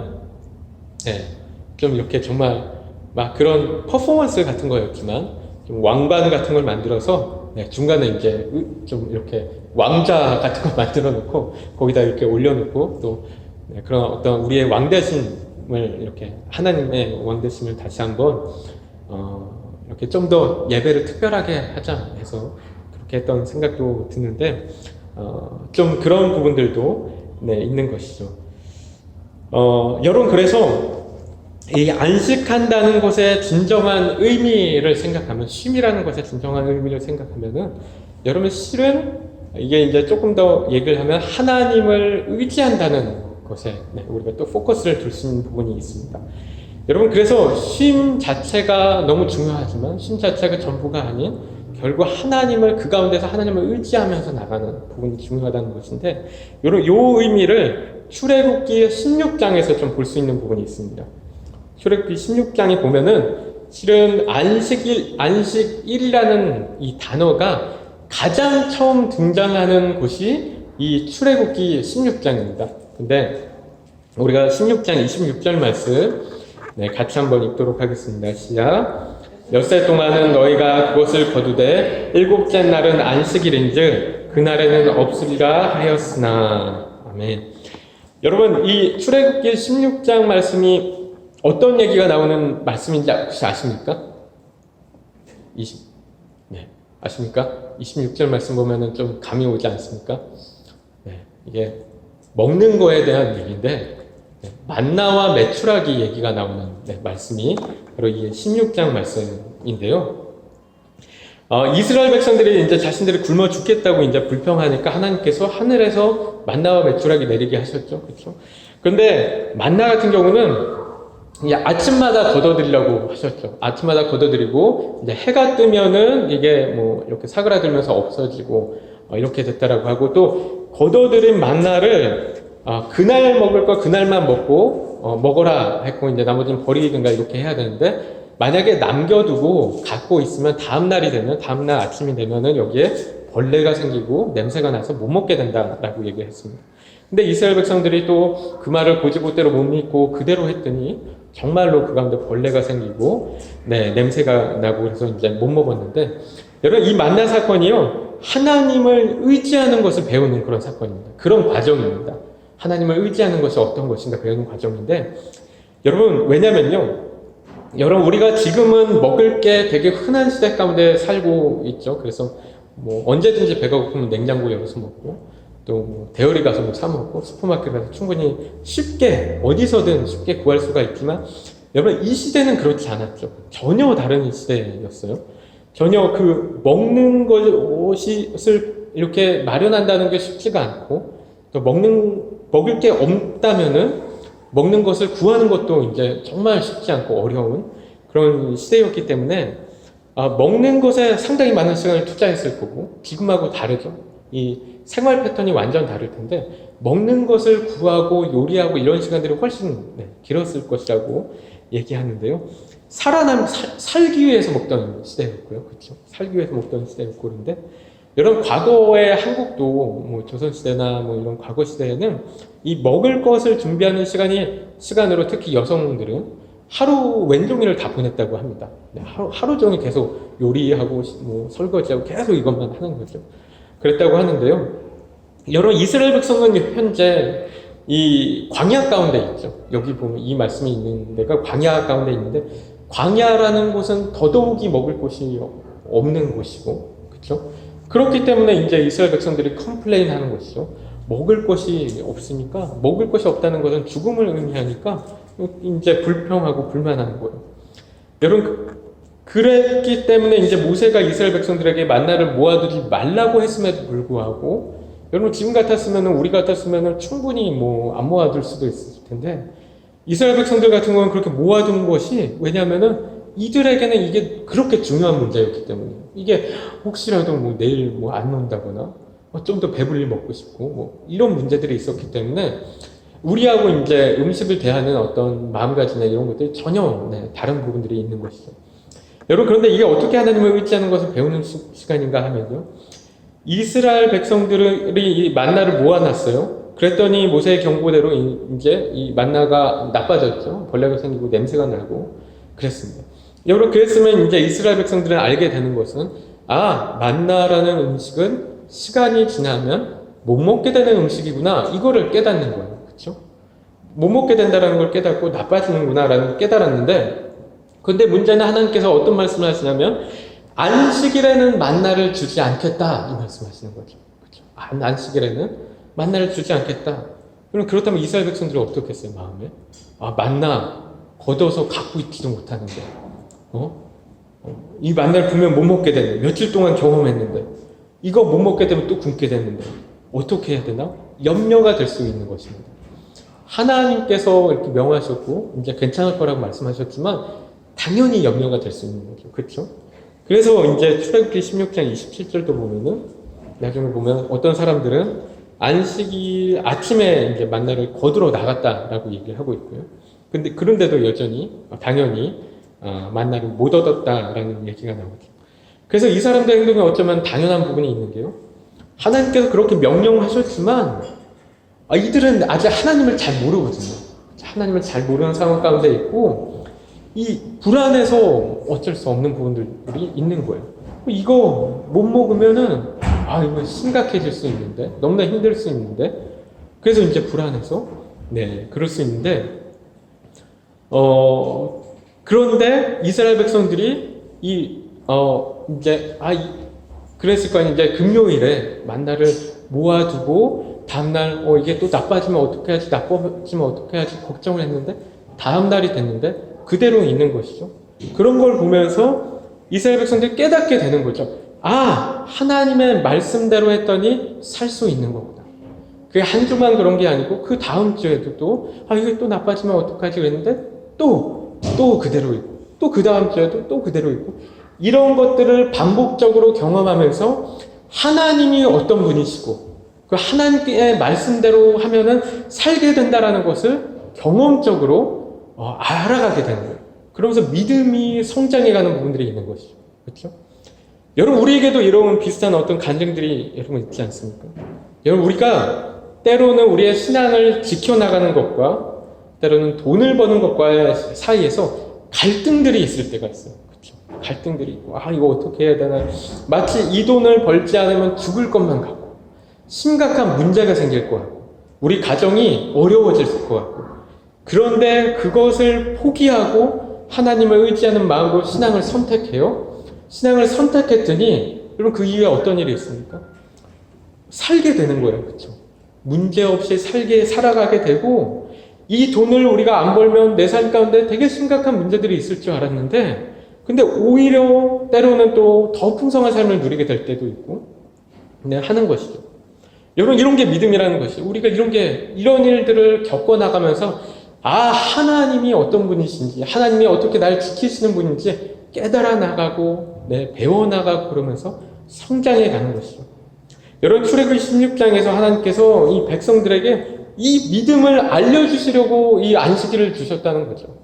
좀 이렇게 정말 막 그런 퍼포먼스 같은 거였지만 좀 왕관 같은 걸 만들어서 중간에 이제 좀 이렇게 왕자 같은 거 만들어 놓고 거기다 이렇게 올려놓고 또 그런 어떤 우리의 왕대심을 이렇게 하나님의 왕대심을 다시 한번 이렇게 좀 더 예배를 특별하게 하자 해서 그렇게 했던 생각도 드는데 좀 그런 부분들도 있는 것이죠. 여러분 그래서 이 안식한다는 것의 진정한 의미를 생각하면 쉼이라는 것의 진정한 의미를 생각하면은 여러분 실은 이게 이제 조금 더 얘기를 하면 하나님을 의지한다는 것에 우리가 또 포커스를 둘 수 있는 부분이 있습니다. 여러분 그래서 쉼 자체가 너무 중요하지만 쉼 자체가 전부가 아닌 결국 하나님을 그 가운데서 하나님을 의지하면서 나가는 부분이 중요하다는 것인데 요 의미를 출애굽기 16장에서 좀 볼 수 있는 부분이 있습니다. 출애굽기 16장에 보면은 실은 안식일이라는 이 단어가 가장 처음 등장하는 곳이 이 출애굽기 16장입니다. 근데 우리가 16장 26절 말씀 같이 한번 읽도록 하겠습니다. 시작. 엿새 동안은 너희가 그것을 거두되 일곱째 날은 안식일인즉 그날에는 없으리라 하였으나. 아멘. 여러분 이 출애굽기 16장 말씀이 어떤 얘기가 나오는 말씀인지 혹시 아십니까? 아십니까? 26절 말씀 보면은 좀 감이 오지 않습니까? 이게 먹는 거에 대한 얘기인데 만나와 메추라기 얘기가 나오는 말씀이 바로 이 16장 말씀인데요. 이스라엘 백성들이 이제 자신들이 굶어 죽겠다고 이제 불평하니까 하나님께서 하늘에서 만나와 메추라기 내리게 하셨죠. 그렇죠? 그런데 만나 같은 경우는 이제 아침마다 걷어들이라고 하셨죠. 아침마다 걷어들이고 이제 해가 뜨면은 이게 뭐 이렇게 사그라들면서 없어지고 이렇게 됐다라고 하고, 또 걷어들인 만나를 그날 먹을 거 그날만 먹고 먹어라 했고, 이제 나머지는 버리든가 이렇게 해야 되는데, 만약에 남겨두고 갖고 있으면 다음 날이 되면, 다음 날 아침이 되면은 여기에 벌레가 생기고 냄새가 나서 못 먹게 된다라고 얘기했습니다. 근데 이스라엘 백성들이 또 그 말을 고지고대로 못 믿고 그대로 했더니 정말로 그 가운데 벌레가 생기고 냄새가 나고, 그래서 이제 못 먹었는데, 여러분 이 만나 사건이요, 하나님을 의지하는 것을 배우는 그런 사건입니다. 그런 과정입니다. 하나님을 의지하는 것이 어떤 것인가 배우는 과정인데, 여러분 왜냐면요, 여러분 우리가 지금은 먹을 게 되게 흔한 시대 가운데 살고 있죠. 그래서 뭐 언제든지 배가 고프면 냉장고 열어서 먹고, 또 뭐 데어리 가서 뭐 사 먹고, 슈퍼마켓 가서 충분히 쉽게 어디서든 쉽게 구할 수가 있지만, 여러분 이 시대는 그렇지 않았죠. 전혀 다른 시대였어요. 전혀 그 먹는 것을 이렇게 마련한다는 게 쉽지가 않고, 또 먹을 게 없다면은 먹는 것을 구하는 것도 이제 정말 쉽지 않고 어려운 그런 시대였기 때문에 먹는 것에 상당히 많은 시간을 투자했을 거고, 지금하고 다르죠. 이 생활 패턴이 완전 다를 텐데, 먹는 것을 구하고 요리하고 이런 시간들이 훨씬 길었을 것이라고 얘기하는데요. 살기 위해서 먹던 시대였고요. 그렇죠? 살기 위해서 먹던 시대였고, 그런데 여러분 과거의 한국도 뭐 조선시대나 뭐 이런 과거 시대에는 이 먹을 것을 준비하는 시간으로 특히 여성들은 하루 왼종일을 다 보냈다고 합니다. 하루 종일 계속 요리하고 뭐 설거지하고 계속 이것만 하는 거죠. 그랬다고 하는데요. 여러분 이스라엘 백성은 현재 이 광야 가운데 있죠. 여기 보면 이 말씀이 있는 데가 광야 가운데 있는데, 광야라는 곳은 더더욱이 먹을 곳이 없는 곳이고, 그렇죠? 그렇기 때문에 이제 이스라엘 백성들이 컴플레인 하는 것이죠. 먹을 것이 없으니까, 먹을 것이 없다는 것은 죽음을 의미하니까 이제 불평하고 불만하는 거예요. 여러분 그랬기 때문에 이제 모세가 이스라엘 백성들에게 만나를 모아두지 말라고 했음에도 불구하고, 여러분 지금 같았으면, 우리 같았으면 충분히 뭐 안 모아둘 수도 있을 텐데, 이스라엘 백성들 같은 경우는 그렇게 모아둔 것이, 왜냐하면은 이들에게는 이게 그렇게 중요한 문제였기 때문에, 이게 혹시라도 뭐 내일 뭐 안 논다거나 좀 더 배불리 먹고 싶고 뭐 이런 문제들이 있었기 때문에, 우리하고 이제 음식을 대하는 어떤 마음가짐이나 이런 것들이 전혀 다른 부분들이 있는 것이죠. 여러분 그런데 이게 어떻게 하나님을 의지하는 것을 배우는 시간인가 하면요, 이스라엘 백성들이 이 만나를 모아놨어요. 그랬더니 모세의 경고대로 이제 이 만나가 나빠졌죠. 벌레가 생기고 냄새가 나고 그랬습니다. 여러분 그랬으면 이제 이스라엘 백성들은 알게 되는 것은, 만나라는 음식은 시간이 지나면 못 먹게 되는 음식이구나, 이거를 깨닫는 거예요. 그렇죠? 못 먹게 된다는 걸 깨닫고 나빠지는구나라는 걸 깨달았는데, 근데 문제는 하나님께서 어떤 말씀을 하시냐면, 안식일에는 만나를 주지 않겠다, 이 말씀하시는 거죠. 그렇죠? 안식일에는 만나를 주지 않겠다. 그럼 그렇다면 이스라엘 백성들이 어떻게 했어요, 마음에? 만나 걷어서 갖고 있지도 못하는데, 이 만나를 분명 못 먹게 되는데, 며칠 동안 경험했는데, 이거 못 먹게 되면 또 굶게 되는데, 어떻게 해야 되나? 염려가 될 수 있는 것입니다. 하나님께서 이렇게 명하셨고, 이제 괜찮을 거라고 말씀하셨지만, 당연히 염려가 될 수 있는 거죠. 그렇죠? 그래서 이제 출애굽기 16장 27절도 보면은, 나중에 보면 어떤 사람들은 안식일 아침에 이제 만나를 거두러 나갔다라고 얘기를 하고 있고요. 그런데도 여전히 당연히 만나를 못 얻었다라는 얘기가 나오죠. 그래서 이 사람들의 행동이 어쩌면 당연한 부분이 있는 게요, 하나님께서 그렇게 명령하셨지만 이들은 아직 하나님을 잘 모르거든요. 하나님을 잘 모르는 상황 가운데 있고, 이 불안해서 어쩔 수 없는 부분들이 있는 거예요. 이거 못 먹으면은 이거 심각해질 수 있는데, 너무나 힘들 수 있는데, 그래서 이제 불안해서 그럴 수 있는데, 그런데 이스라엘 백성들이 그랬을 거 아니에요. 이제 금요일에 만나를 모아두고 다음날 이게 또 나빠지면 어떻게 하지, 나빠지면 어떻게 하지 걱정을 했는데, 다음날이 됐는데 그대로 있는 것이죠. 그런 걸 보면서 이스라엘 백성들이 깨닫게 되는 거죠. 하나님의 말씀대로 했더니 살 수 있는 거구나. 그게 한 주만 그런 게 아니고 그 다음 주에도 또 이게 또 나빠지면 어떡하지 그랬는데 또 그대로 있고, 또 그 다음 주에도 또 그대로 있고, 이런 것들을 반복적으로 경험하면서 하나님이 어떤 분이시고, 그 하나님의 말씀대로 하면은 살게 된다라는 것을 경험적으로 알아가게 되는 거예요. 그러면서 믿음이 성장해가는 부분들이 있는 것이죠. 그렇죠? 여러분, 우리에게도 이런 비슷한 어떤 간증들이 여러분 있지 않습니까? 여러분, 우리가 때로는 우리의 신앙을 지켜나가는 것과 때로는 돈을 버는 것과의 사이에서 갈등들이 있을 때가 있어요. 그렇죠? 갈등들이 있고, 이거 어떻게 해야 되나. 마치 이 돈을 벌지 않으면 죽을 것만 같고, 심각한 문제가 생길 것 같고, 우리 가정이 어려워질 것 같고, 그런데 그것을 포기하고 하나님을 의지하는 마음으로 신앙을 선택해요. 신앙을 선택했더니 여러분 그 이후에 어떤 일이 있습니까? 살게 되는 거예요. 그렇죠? 문제없이 살아가게 되고, 이 돈을 우리가 안 벌면 내 삶 가운데 되게 심각한 문제들이 있을 줄 알았는데, 근데 오히려 때로는 또 더 풍성한 삶을 누리게 될 때도 있고, 하는 것이죠. 여러분, 이런 게 믿음이라는 것이죠. 우리가 이런 일들을 겪어나가면서 하나님이 어떤 분이신지, 하나님이 어떻게 날 지키시는 분인지 깨달아 나가고, 배워나가고 그러면서 성장해 가는 것이죠. 여러분, 출애굽기 16장에서 하나님께서 이 백성들에게 이 믿음을 알려주시려고 이 안식일을 주셨다는 거죠.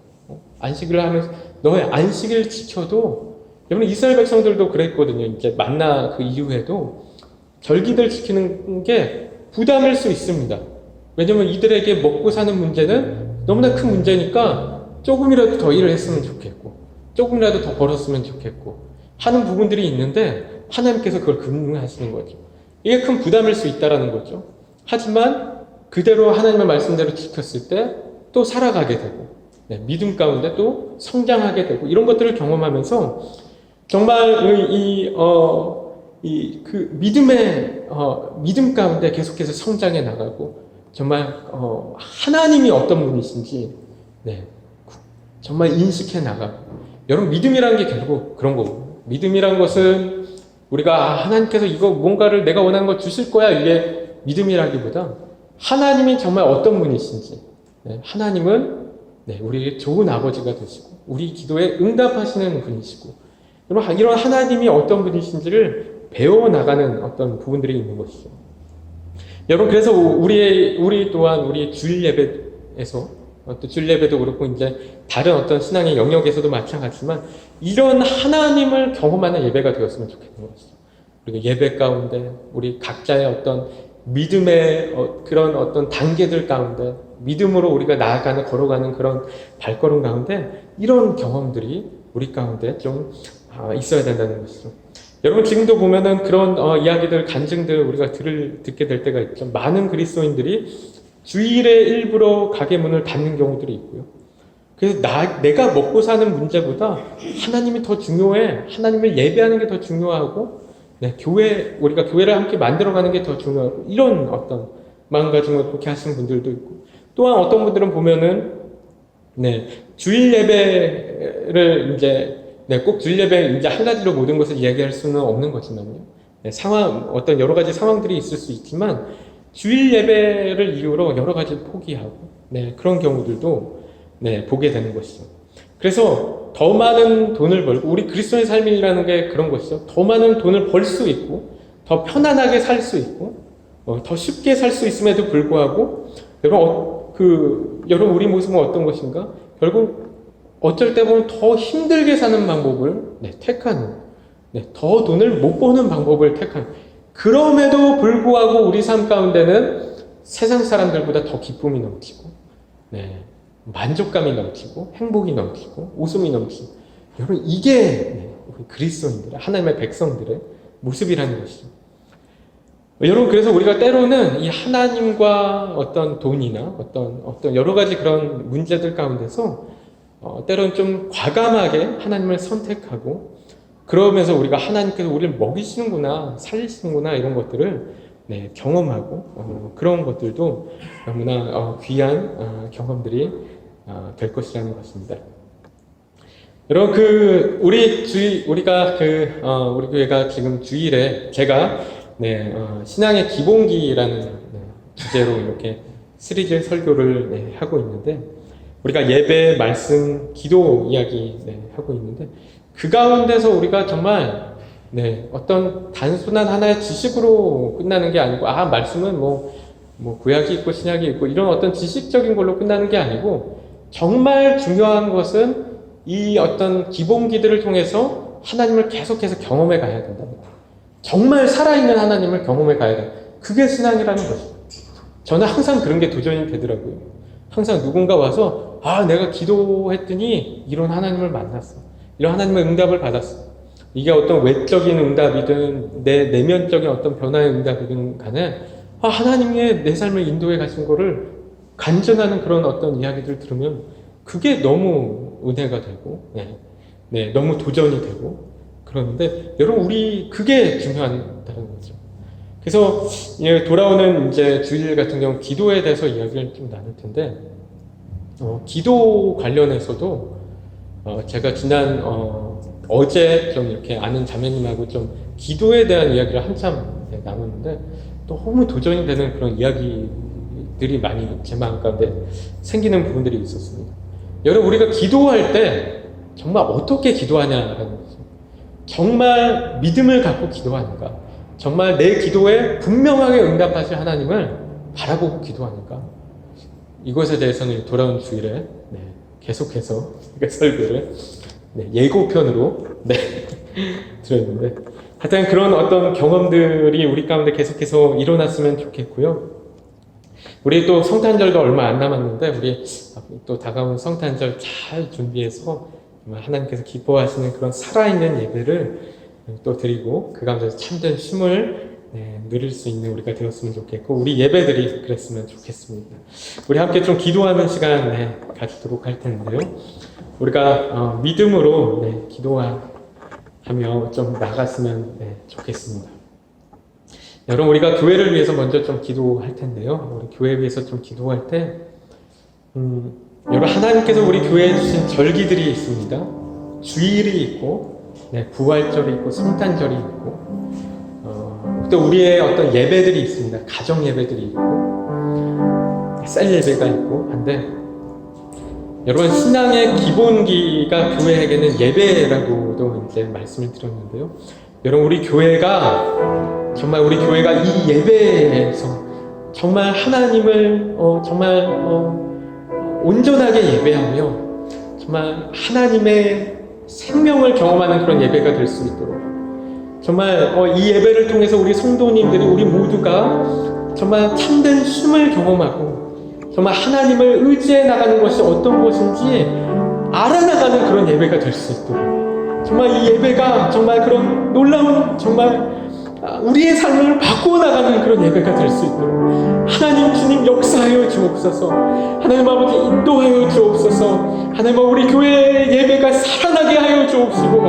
안식일을 하면서 너의 안식일을 지켜도, 여러분, 이스라엘 백성들도 그랬거든요. 이제 만나 그 이후에도 절기들 지키는 게 부담일 수 있습니다. 왜냐면 이들에게 먹고 사는 문제는 너무나 큰 문제니까 조금이라도 더 일을 했으면 좋겠고, 조금이라도 더 벌었으면 좋겠고 하는 부분들이 있는데, 하나님께서 그걸 금융하시는 거죠. 이게 큰 부담일 수 있다라는 거죠. 하지만 그대로 하나님의 말씀대로 지켰을 때 또 살아가게 되고, 믿음 가운데 또 성장하게 되고, 이런 것들을 경험하면서 정말 믿음 가운데 계속해서 성장해 나가고, 정말 하나님이 어떤 분이신지 정말 인식해 나가고. 여러분, 믿음이라는 게 결국 그런 거고, 믿음이란 것은 우리가 하나님께서 이거 뭔가를 내가 원하는 걸 주실 거야, 이게 믿음이라기보다 하나님이 정말 어떤 분이신지, 하나님은 우리에게 좋은 아버지가 되시고 우리 기도에 응답하시는 분이시고, 여러분, 이런 하나님이 어떤 분이신지를 배워나가는 어떤 부분들이 있는 것이죠. 여러분, 그래서 우리 또한 우리 주일 예배에서, 또 주일 예배도 그렇고 이제 다른 어떤 신앙의 영역에서도 마찬가지지만, 이런 하나님을 경험하는 예배가 되었으면 좋겠는 것이죠. 그리고 예배 가운데 우리 각자의 어떤 믿음의 그런 어떤 단계들 가운데, 믿음으로 우리가 걸어가는 그런 발걸음 가운데 이런 경험들이 우리 가운데 좀 있어야 된다는 것이죠. 여러분, 지금도 보면은 그런 이야기들, 간증들 우리가 듣게 될 때가 있죠. 많은 그리스도인들이 주일에 일부러 가게 문을 닫는 경우들이 있고요. 그래서 내가 먹고 사는 문제보다 하나님이 더 중요해. 하나님을 예배하는 게 더 중요하고, 우리가 교회를 함께 만들어가는 게 더 중요하고, 이런 어떤 마음가짐을 그렇게 하시는 분들도 있고, 또한 어떤 분들은 보면은, 주일 예배를 꼭 주일 예배 한 가지로 모든 것을 이야기할 수는 없는 거지만요. 어떤 여러 가지 상황들이 있을 수 있지만, 주일 예배를 이유로 여러 가지 포기하고, 그런 경우들도, 보게 되는 것이죠. 그래서 더 많은 돈을 벌고, 우리 그리스도의 삶이라는 게 그런 것이죠. 더 많은 돈을 벌 수 있고, 더 편안하게 살 수 있고, 더 쉽게 살 수 있음에도 불구하고, 여러분, 우리 모습은 어떤 것인가? 결국 어쩔 때 보면 더 힘들게 사는 방법을 택하는, 더 돈을 못 버는 방법을 택하는, 그럼에도 불구하고 우리 삶 가운데는 세상 사람들보다 더 기쁨이 넘치고, 만족감이 넘치고, 행복이 넘치고, 웃음이 넘치고, 여러분, 이게 우리 그리스도인들의, 하나님의 백성들의 모습이라는 것이죠. 여러분, 그래서 우리가 때로는 이 하나님과 어떤 돈이나 어떤 여러 가지 그런 문제들 가운데서 때로는 좀 과감하게 하나님을 선택하고, 그러면서 우리가 하나님께서 우리를 먹이시는구나, 살리시는구나, 이런 것들을 경험하고, 그런 것들도 너무나 귀한 경험들이 될 것이라는 것입니다. 여러분, 우리 교회가 지금 주일에 제가 신앙의 기본기라는 주제로 이렇게 시리즈 설교를 하고 있는데, 우리가 예배, 말씀, 기도 이야기 하고 있는데 그 가운데서 우리가 정말 어떤 단순한 하나의 지식으로 끝나는 게 아니고 말씀은 뭐 구약이 있고 신약이 있고 이런 어떤 지식적인 걸로 끝나는 게 아니고 정말 중요한 것은 이 어떤 기본기들을 통해서 하나님을 계속해서 경험해 가야 된답니다. 정말 살아있는 하나님을 경험해 가야 돼. 그게 신앙이라는 것이죠. 저는 항상 그런 게 도전이 되더라고요. 항상 누군가 와서 내가 기도했더니 이런 하나님을 만났어. 이런 하나님의 응답을 받았어. 이게 어떤 외적인 응답이든 내 내면적인 어떤 변화의 응답이든 간에 하나님의 내 삶을 인도해 가신 거를 간증하는 그런 어떤 이야기들 들으면 그게 너무 은혜가 되고 너무 도전이 되고 그러는데 여러분 우리 그게 중요하다는 거죠. 그래서 돌아오는 이제 주일 같은 경우 기도에 대해서 이야기를 좀 나눌 텐데 기도 관련해서도 제가 지난 어제 좀 이렇게 아는 자매님하고 좀 기도에 대한 이야기를 한참 나눴는데 너무 도전이 되는 그런 이야기들이 많이 제 마음 가운데 생기는 부분들이 있었습니다. 여러분 우리가 기도할 때 정말 어떻게 기도하냐라는 거죠. 정말 믿음을 갖고 기도하는가? 정말 내 기도에 분명하게 응답하실 하나님을 바라보고 기도하는가? 이것에 대해서는 돌아온 주일에 계속해서 설교를 예고편으로 드렸는데 하여튼 그런 어떤 경험들이 우리 가운데 계속해서 일어났으면 좋겠고요. 우리 또 성탄절도 얼마 안 남았는데 우리 또 다가온 성탄절 잘 준비해서 하나님께서 기뻐하시는 그런 살아있는 예배를 또 드리고 그 가운데서 참된 쉼을 누릴 수 있는 우리가 되었으면 좋겠고 우리 예배들이 그랬으면 좋겠습니다. 우리 함께 좀 기도하는 시간 가지도록 할 텐데요. 우리가 믿음으로 기도하며 좀 나갔으면 좋겠습니다. 여러분 우리가 교회를 위해서 먼저 좀 기도할 텐데요. 우리 교회에 위해서 좀 기도할 때 여러분 하나님께서 우리 교회에 주신 절기들이 있습니다. 주일이 있고 부활절이 있고 성탄절이 있고 또 우리의 어떤 예배들이 있습니다. 가정 예배들이 있고 셀 예배가 있고 한데 여러분 신앙의 기본기가 교회에게는 예배라고도 이제 말씀을 드렸는데요. 여러분 우리 교회가 정말 우리 교회가 이 예배에서 정말 하나님을 정말 온전하게 예배하며 정말 하나님의 생명을 경험하는 그런 예배가 될 수 있도록 정말 이 예배를 통해서 우리 성도님들이 우리 모두가 정말 참된 쉼을 경험하고 정말 하나님을 의지해 나가는 것이 어떤 것인지 알아나가는 그런 예배가 될 수 있도록 정말 이 예배가 정말 그런 놀라운 정말 우리의 삶을 바꾸어 나가는 그런 예배가 될 수 있도록 하나님 주님 역사하여 주옵소서. 하나님 아버지 인도하여 주옵소서. 하나님 우리 교회의 예배가 살아나게 하여 주옵시고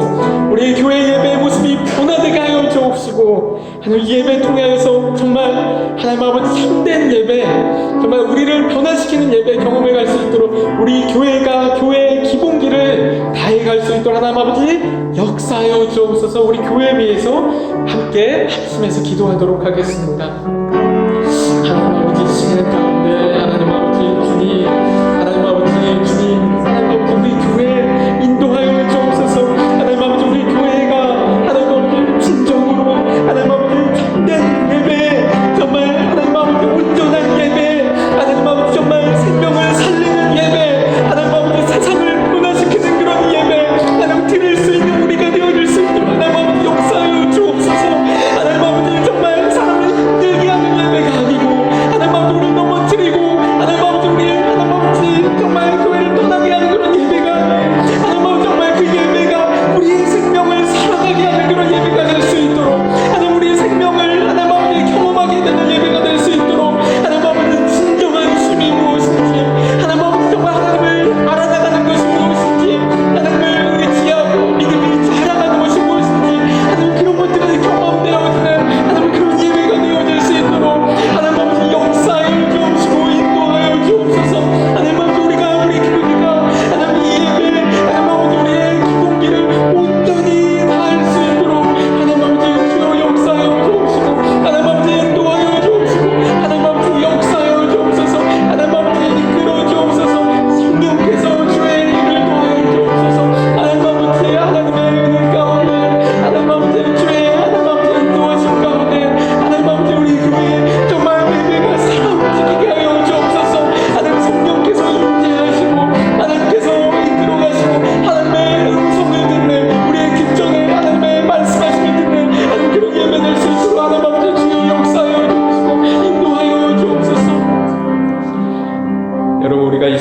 우리 교회 예배의 모습이 변화되게 하여 주옵시고 하나님 예배 통해서 정말 하나님 아버지 참된 예배 정말 우리를 변화시키는 예배 경험해 갈 수 있도록 우리 교회가 교회의 기본기를 다해 갈 수 있도록 하나님 아버지 역사하여 주옵소서. 우리 교회에 위해서 함께 합심해서 기도하도록 하겠습니다. 하나님 아버지 시간 가운데 하나님 아버지 주님 하나님 아버지 주님 하나님 아버지 우리 교회 인도하여 주옵소서. 하나님 아버지 우리 교회가 하나님 아버지 진정으로 하나님 아버지 참된 예배 정말 하나님 아버지 온전한 예배 하나님 아버지 정말 생명을 살리는 예배 하나님 아버지 세상을 변화시키는 그런 예배 하나님 드릴 수 있는 우리가 되어줄 수 있도록 하나님 아버지 역사하여 주옵소서. 하나님 아버지 정말 사람을 힘들게 하는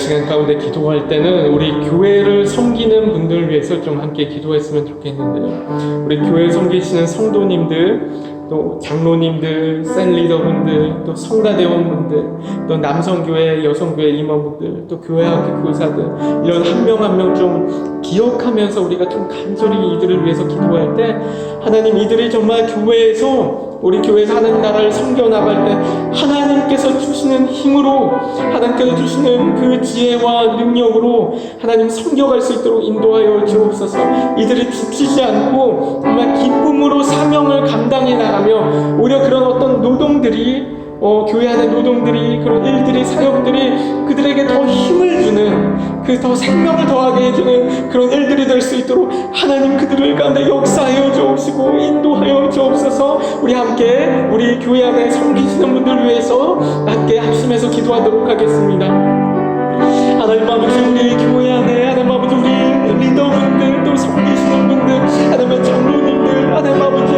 시간 가운데 기도할 때는 우리 교회를 섬기는 분들을 위해서 좀 함께 기도했으면 좋겠는데요. 우리 교회 섬기시는 성도님들, 또 장로님들, 셀리더분들, 또 성가대원분들, 또 남성교회, 여성교회 임원분들, 또 교회학교 교사들, 이런 한 명 한 명 좀 기억하면서 우리가 좀 간절히 이들을 위해서 기도할 때, 하나님 이들이 정말 교회에서, 우리 교회에서 하나님 나라를 섬겨나갈 때 하나님께서 주시는 힘으로, 하나님께서 주시는 그 지혜와 능력으로 하나님 섬겨갈 수 있도록 인도하여 주옵소서. 이들이 지치지 않고 정말 기쁨으로 사명을 감당해 나가며, 오히려 그런 어떤 노동들이, 교회 안의 노동들이, 그런 일들이, 사역들이 그들에게 더 힘을 주는, 그 더 생명을 더하게 해주는 그런 일들이 될 수 있도록 하나님 그들을 가운데 역사하여 주옵시고 인도하여 주옵소서. 우리 함께 우리 교회 안에 섬기시는 분들 위해서 함께 합심해서 기도하도록 하겠습니다. 하나님 아버지, 우리 교회 안에 하나님 아버지, 우리 리더분들, 또 섬기시는 분들, 하나님 장로님들, 하나님 아버지